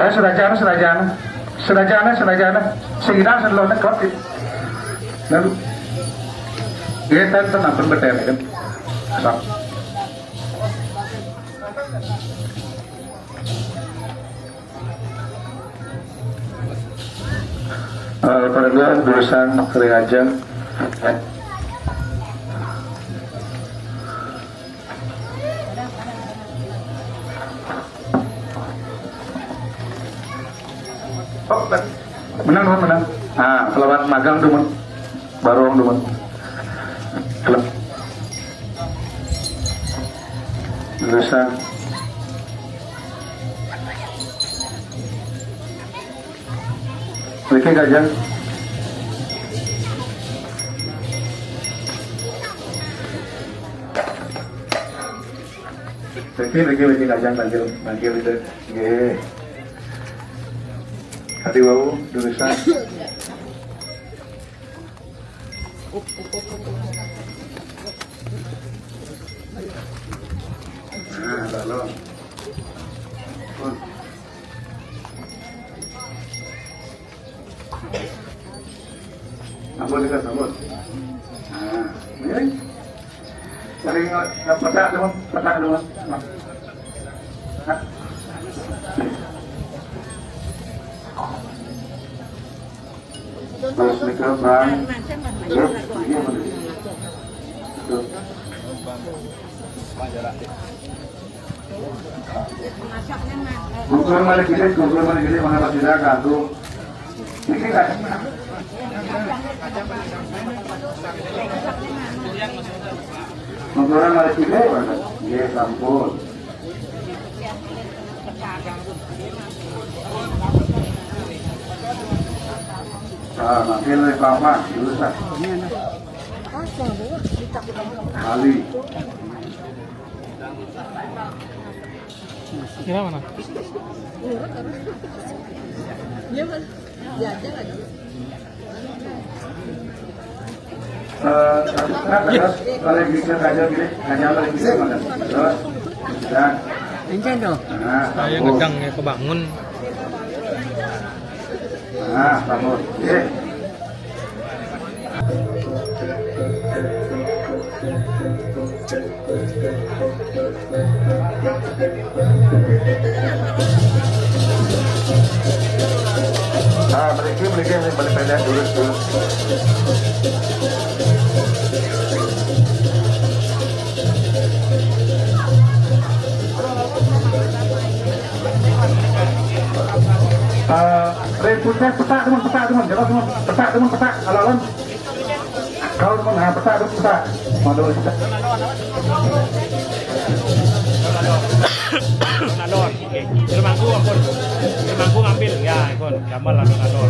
sudah jalan, sekitar sebelum nekot lalu kita tenang berbeter kan, pada jurusan kering aja. Oh, menang. Ah, kelewat magang dumun, baru dumun. Kelep. Jurusan. Oke, gajah. Lagi gajah manggil itu. Ye. Hati wau jurusan. Nah, lalu. Ampun dekat ampun. Nah, ini. Sering petak dulu. Terus mikrofon. Gugur malik gede mana pasti dah kadu. Ini kan. Gugur malik gede mana? Ye sampun. Ah, makin lebih papan, jurusan. Ali. Kira mana? Iya kan? Jajan aja. Kalau bisa kaja gini, hanya paling bisa makan. Terus, dan. Encen tuh. Saya ngedang ya kebangun. Nah, bangun. Oke. Ah, balik pendek dulu. Reputnya peta teman, jalan teman, peta, kalau teman, peta, modal kita. Alon, oke. Mangku ampun. Mangku ngambil ya, ikon. Gambar alon.